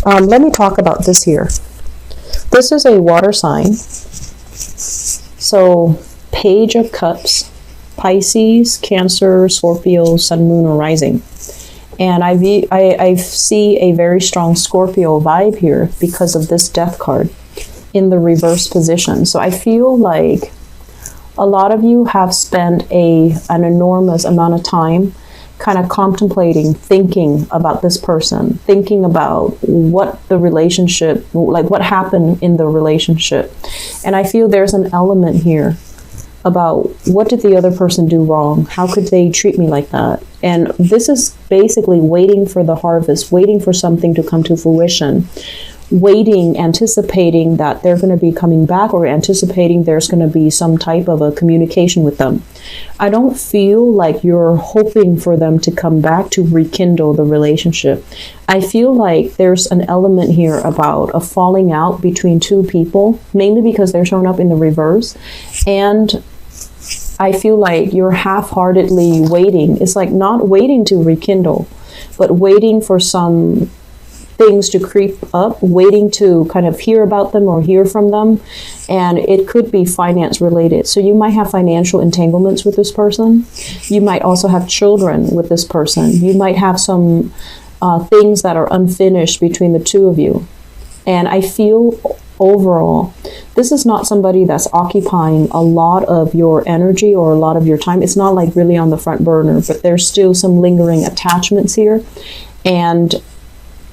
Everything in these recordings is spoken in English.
Let me talk about this here. This is a water sign. So, Page of Cups, Pisces, Cancer, Scorpio, Sun, Moon, or Rising. And I see a very strong Scorpio vibe here because of this Death card in the reverse position. So I feel like a lot of you have spent an enormous amount of time kind of contemplating, thinking about this person, thinking about what the relationship, like what happened in the relationship. And I feel there's an element here about what did the other person do wrong? How could they treat me like that? And this is basically waiting for the harvest, waiting for something to come to fruition, waiting, anticipating that they're going to be coming back, or anticipating there's going to be some type of a communication with them. I don't feel like you're hoping for them to come back to rekindle the relationship. I feel like there's an element here about a falling out between two people, mainly because they're showing up in the reverse. And I feel like you're half-heartedly waiting. It's like not waiting to rekindle, but waiting for some things to creep up, waiting to kind of hear about them or hear from them. And it could be finance related. So you might have financial entanglements with this person. You might also have children with this person. You might have some things that are unfinished between the two of you. And I feel overall, this is not somebody that's occupying a lot of your energy or a lot of your time. It's not like really on the front burner, but there's still some lingering attachments here. And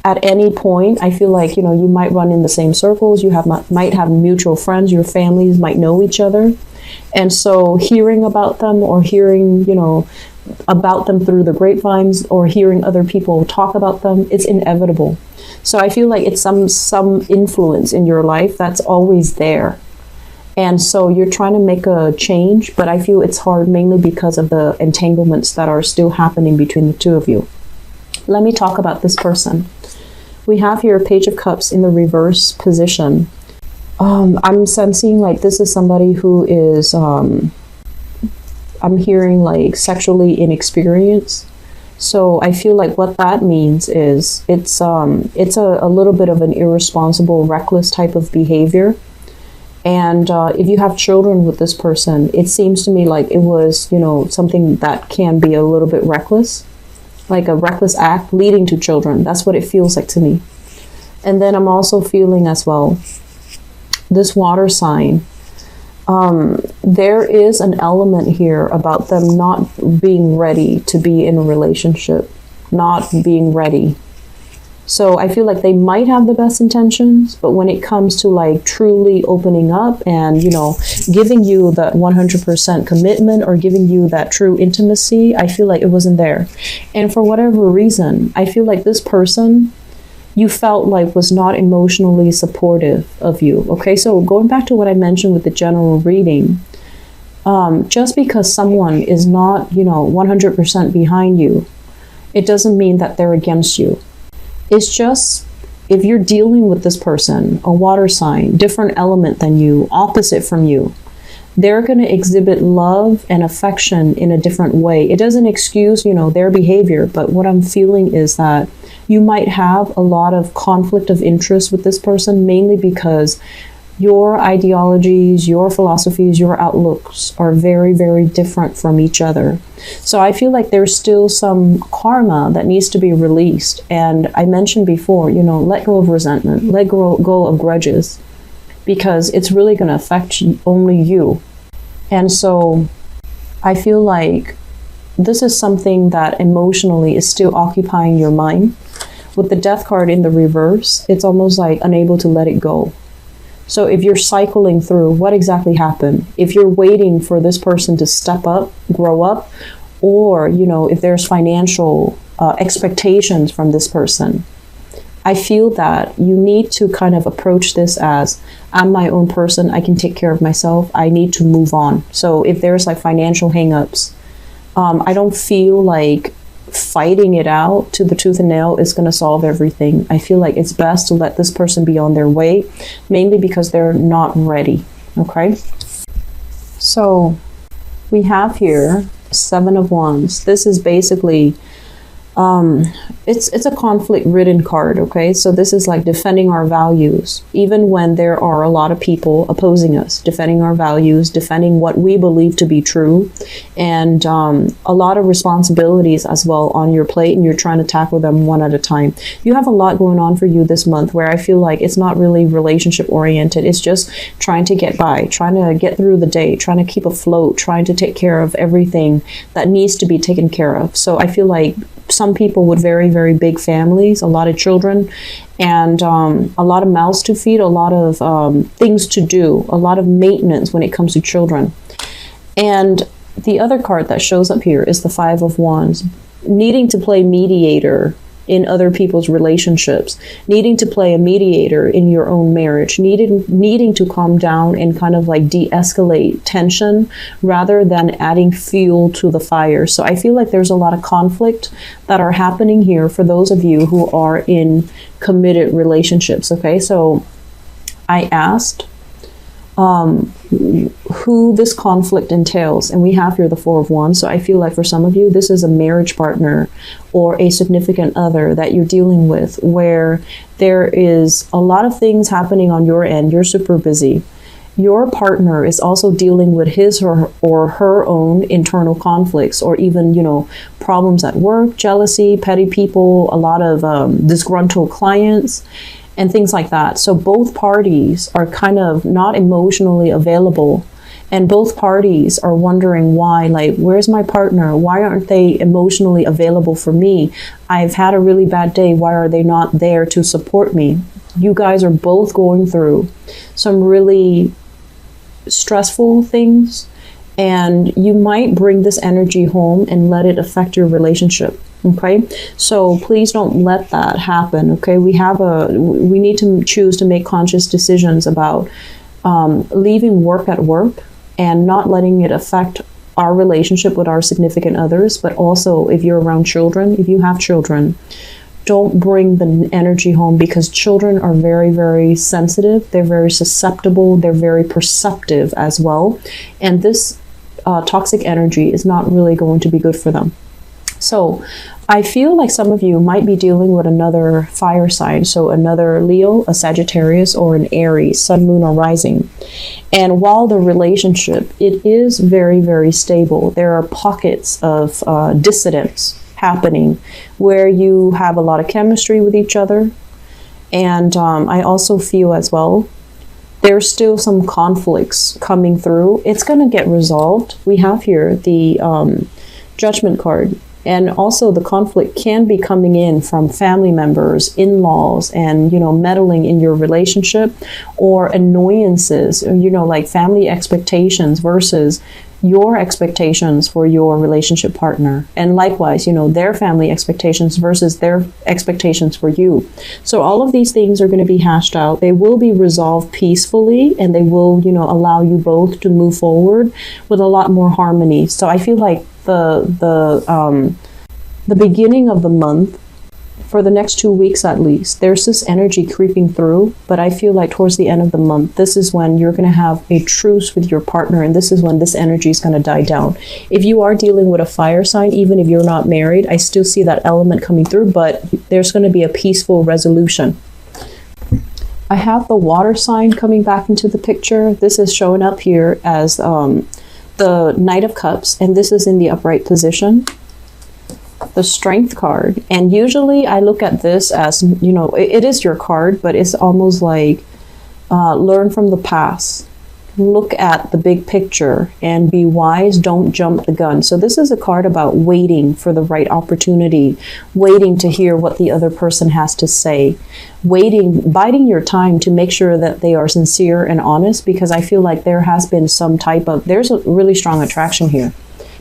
at any point, I feel like, you might run in the same circles. You might have mutual friends. Your families might know each other. And so hearing about them, or hearing, about them through the grapevines, or hearing other people talk about them, it's inevitable. So I feel like it's some influence in your life that's always there. And so you're trying to make a change, but I feel it's hard mainly because of the entanglements that are still happening between the two of you. Let me talk about this person. We have here Page of Cups in the reverse position. I'm sensing like this is somebody who is, I'm hearing like sexually inexperienced. So I feel like what that means is it's a little bit of an irresponsible, reckless type of behavior. And if you have children with this person, it seems to me like it was, something that can be a little bit reckless, like a reckless act leading to children. That's what it feels like to me. And then I'm also feeling as well, this water sign, there is an element here about them not being ready to be in a relationship, not being ready. So I feel like they might have the best intentions, but when it comes to like truly opening up and, giving you that 100% commitment or giving you that true intimacy, I feel like it wasn't there. And for whatever reason, I feel like this person you felt like was not emotionally supportive of you. Okay, so going back to what I mentioned with the general reading, just because someone is not, 100% behind you, it doesn't mean that they're against you. It's just, if you're dealing with this person, a water sign, different element than you, opposite from you, they're going to exhibit love and affection in a different way. It doesn't excuse, their behavior, but what I'm feeling is that you might have a lot of conflict of interest with this person, mainly because your ideologies, your philosophies, your outlooks are very, very different from each other. So I feel like there's still some karma that needs to be released. And I mentioned before, let go of resentment, let go of grudges, because it's really going to affect only you. And so I feel like this is something that emotionally is still occupying your mind. With the Death card in the reverse, it's almost like unable to let it go. So if you're cycling through what exactly happened, if you're waiting for this person to step up, grow up, or, if there's financial expectations from this person, I feel that you need to kind of approach this as, I'm my own person, I can take care of myself, I need to move on. So if there's like financial hangups, I don't feel like fighting it out to the tooth and nail is going to solve everything. I feel like it's best to let this person be on their way, mainly because they're not ready. Okay? So we have here 7 of Wands. This is basically It's a conflict ridden card. Okay, so this is like defending our values even when there are a lot of people opposing us, defending our values, defending what we believe to be true, and a lot of responsibilities as well on your plate, and you're trying to tackle them one at a time. You have a lot going on for you this month where I feel like it's not really relationship oriented. It's just trying to get by, trying to get through the day, trying to keep afloat, trying to take care of everything that needs to be taken care of. So I feel like some people with very, very big families, a lot of children, and a lot of mouths to feed, a lot of things to do, a lot of maintenance when it comes to children. And the other card that shows up here is the Five of Wands, needing to play mediator in other people's relationships, needing to play a mediator in your own marriage, needing to calm down and kind of like de-escalate tension rather than adding fuel to the fire. So I feel like there's a lot of conflict that are happening here for those of you who are in committed relationships. Okay, so I asked who this conflict entails, and we have here the Four of Wands. So I feel like for some of you, this is a marriage partner or a significant other that you're dealing with, where there is a lot of things happening on your end. You're super busy. Your partner is also dealing with his or her own internal conflicts, or even, you know, problems at work, jealousy, petty people, a lot of disgruntled clients, and things like that. So both parties are kind of not emotionally available, and both parties are wondering why, like, where's my partner? Why aren't they emotionally available for me? I've had a really bad day. Why are they not there to support me? You guys are both going through some really stressful things, and you might bring this energy home and let it affect your relationship. Okay, so please don't let that happen. Okay, we need to choose to make conscious decisions about leaving work at work and not letting it affect our relationship with our significant others. But also, if you're around children, if you have children, don't bring the energy home, because children are very, very sensitive. They're very susceptible. They're very perceptive as well. And this toxic energy is not really going to be good for them. So I feel like some of you might be dealing with another fire sign. So another Leo, a Sagittarius, or an Aries, sun, moon, or rising. And while the relationship, it is very, very stable, there are pockets of dissidence happening where you have a lot of chemistry with each other. And I also feel as well, there's still some conflicts coming through. It's going to get resolved. We have here the Judgment card. And also the conflict can be coming in from family members, in-laws, and, you know, meddling in your relationship, or annoyances, you know, like family expectations versus your expectations for your relationship partner. And likewise, you know, their family expectations versus their expectations for you. So all of these things are going to be hashed out. They will be resolved peacefully, and they will, you know, allow you both to move forward with a lot more harmony. So I feel like the beginning of the month, for the next 2 weeks at least, there's this energy creeping through. But I feel like towards the end of the month, this is when you're going to have a truce with your partner, and this is when this energy is going to die down. If you are dealing with a fire sign, even if you're not married, I still see that element coming through, but there's going to be a peaceful resolution. I have the water sign coming back into the picture. This is showing up here as the Knight of Cups, and this is in the upright position. The Strength card, and usually I look at this as, you know, it is your card, but it's almost like learn from the past, look at the big picture, and be wise. Don't jump the gun. So this is a card about waiting for the right opportunity, waiting to hear what the other person has to say, waiting, biding your time to make sure that they are sincere and honest, because I feel like there has been some type of, there's a really strong attraction here,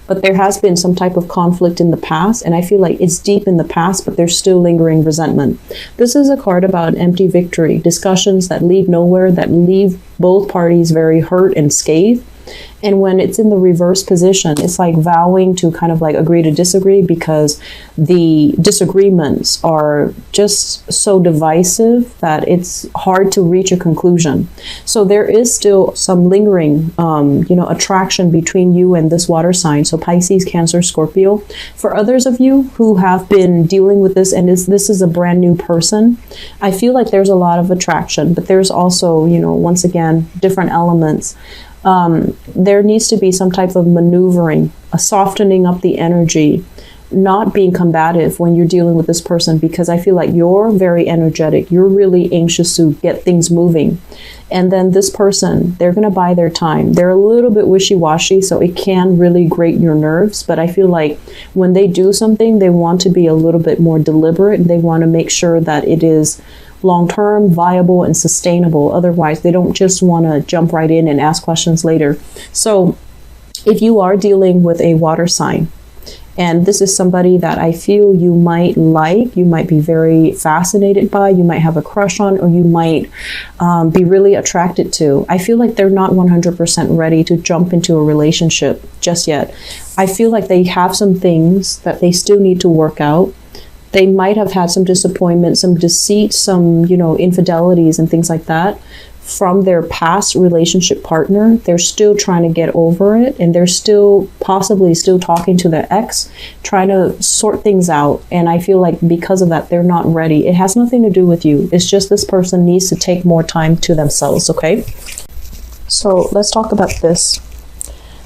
but there has been some type of conflict in the past, and I feel like it's deep in the past, but there's still lingering resentment. This is a card about an empty victory, discussions that lead nowhere, that leave both parties very hurt and scathed. And when it's in the reverse position, it's like vowing to kind of like agree to disagree, because the disagreements are just so divisive that it's hard to reach a conclusion. So there is still some lingering, attraction between you and this water sign. So Pisces, Cancer, Scorpio. For others of you who have been dealing with this and this is a brand new person, I feel like there's a lot of attraction, but there's also, once again, different elements. There needs to be some type of maneuvering, a softening up the energy, not being combative when you're dealing with this person, because I feel like you're very energetic. You're really anxious to get things moving. And then this person, they're going to buy their time. They're a little bit wishy-washy, so it can really grate your nerves. But I feel like when they do something, they want to be a little bit more deliberate, and they want to make sure that it is long-term, viable, and sustainable. Otherwise, they don't just want to jump right in and ask questions later. So if you are dealing with a water sign, and this is somebody that I feel you might like, you might be very fascinated by, you might have a crush on, or you might be really attracted to, I feel like they're not 100% ready to jump into a relationship just yet. I feel like they have some things that they still need to work out. They might have had some disappointment, some deceit, some, infidelities and things like that from their past relationship partner. They're still trying to get over it, and they're possibly still talking to their ex, trying to sort things out. And I feel like because of that, they're not ready. It has nothing to do with you. It's just this person needs to take more time to themselves, okay? So let's talk about this.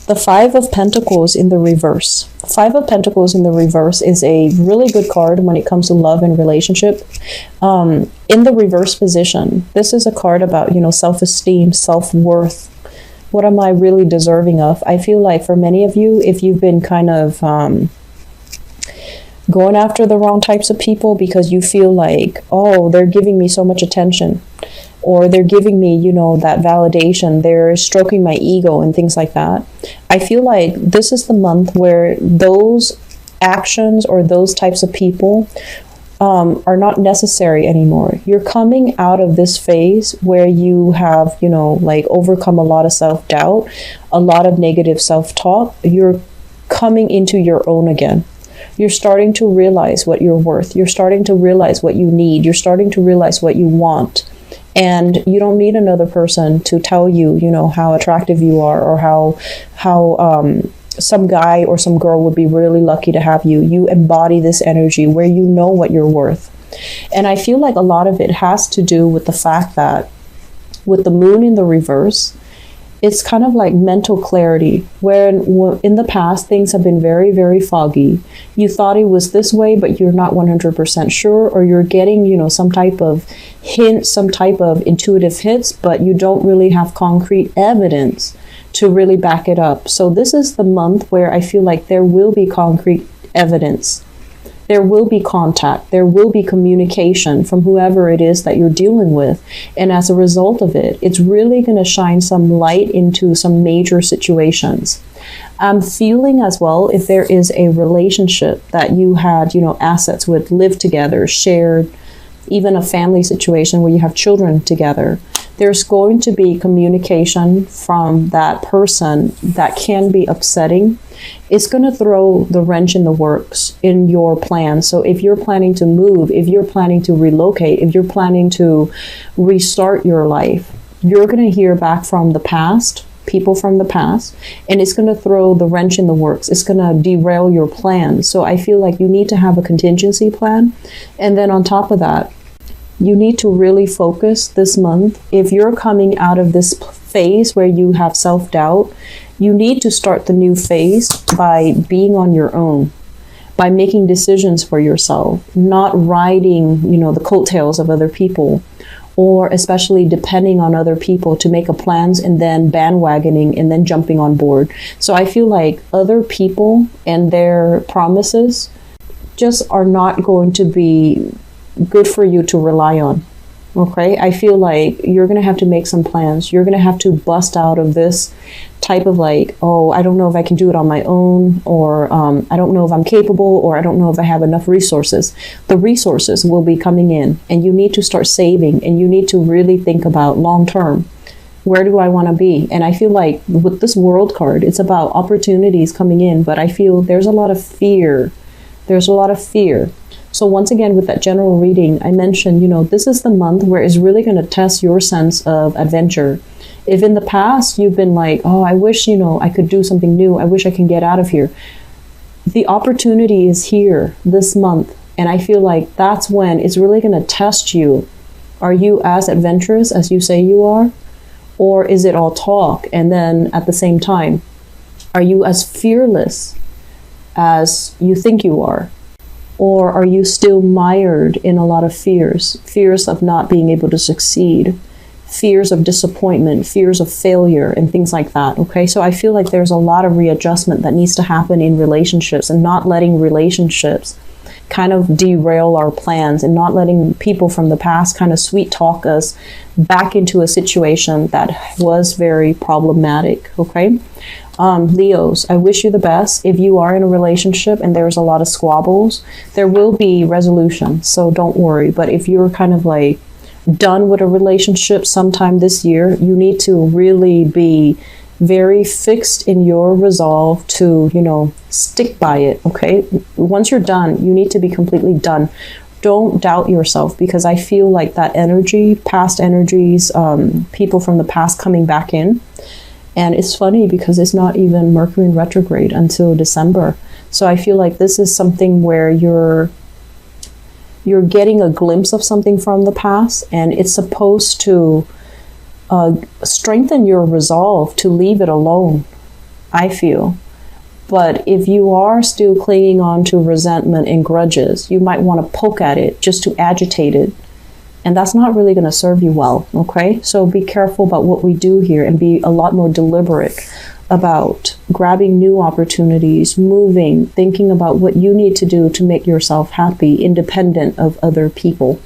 The Five of Pentacles in the reverse. Five of Pentacles in the reverse is a really good card when it comes to love and relationship. In the reverse position, this is a card about, self-esteem, self-worth. What am I really deserving of? I feel like for many of you, if you've been kind of going after the wrong types of people because you feel like, oh, they're giving me so much attention, or they're giving me, that validation, they're stroking my ego and things like that. I feel like this is the month where those actions or those types of people are not necessary anymore. You're coming out of this phase where you have, overcome a lot of self-doubt, a lot of negative self-talk. You're coming into your own again. You're starting to realize what you're worth. You're starting to realize what you need. You're starting to realize what you want. And you don't need another person to tell you, how attractive you are, or how some guy or some girl would be really lucky to have you. You embody this energy where you know what you're worth. And I feel like a lot of it has to do with the fact that with the moon in the reverse, it's kind of like mental clarity, where in the past things have been very, very foggy. You thought it was this way, but you're not 100% sure, or you're getting, some type of hint, some type of intuitive hits, but you don't really have concrete evidence to really back it up. So this is the month where I feel like there will be concrete evidence. There will be contact, there will be communication from whoever it is that you're dealing with. And as a result of it, it's really going to shine some light into some major situations. I'm feeling as well, if there is a relationship that you had, assets with, lived together, shared, even a family situation where you have children together, there's going to be communication from that person that can be upsetting. It's going to throw the wrench in the works in your plan. So if you're planning to move, if you're planning to relocate, if you're planning to restart your life, you're going to hear back from the past, people from the past, and it's going to throw the wrench in the works. It's going to derail your plan. So I feel like you need to have a contingency plan. And then on top of that, you need to really focus this month. If you're coming out of this phase where you have self-doubt, you need to start the new phase by being on your own, by making decisions for yourself, not riding, the coattails of other people, or especially depending on other people to make a plans and then bandwagoning and then jumping on board. So I feel like other people and their promises just are not going to be good for you to rely on. Okay, I feel like you're going to have to make some plans. You're going to have to bust out of this type of like, oh, I don't know if I can do it on my own, or I don't know if I'm capable, or I don't know if I have enough resources. The resources will be coming in, and you need to start saving, and you need to really think about long term. Where do I want to be? And I feel like with this world card, it's about opportunities coming in, but I feel there's a lot of fear. There's a lot of fear. So once again, with that general reading, I mentioned, this is the month where it's really going to test your sense of adventure. If in the past you've been like, oh, I wish, I could do something new. I wish I can get out of here. The opportunity is here this month. And I feel like that's when it's really going to test you. Are you as adventurous as you say you are? Or is it all talk? And then at the same time, are you as fearless as you think you are? Or are you still mired in a lot of fears? Fears of not being able to succeed, fears of disappointment, fears of failure, and things like that, okay? So I feel like there's a lot of readjustment that needs to happen in relationships, and not letting relationships kind of derail our plans, and not letting people from the past kind of sweet talk us back into a situation that was very problematic, okay? Leos, I wish you the best. If you are in a relationship and there's a lot of squabbles, there will be resolution, so don't worry. But if you're kind of like done with a relationship sometime this year, you need to really be very fixed in your resolve to, stick by it, okay? Once you're done, you need to be completely done. Don't doubt yourself, because I feel like that energy, past energies, people from the past coming back in. And it's funny because it's not even Mercury in retrograde until December. So I feel like this is something where you're getting a glimpse of something from the past, and it's supposed to strengthen your resolve to leave it alone, I feel. But if you are still clinging on to resentment and grudges, you might want to poke at it just to agitate it. And that's not really going to serve you well, okay? So be careful about what we do here, and be a lot more deliberate about grabbing new opportunities, moving, thinking about what you need to do to make yourself happy, independent of other people.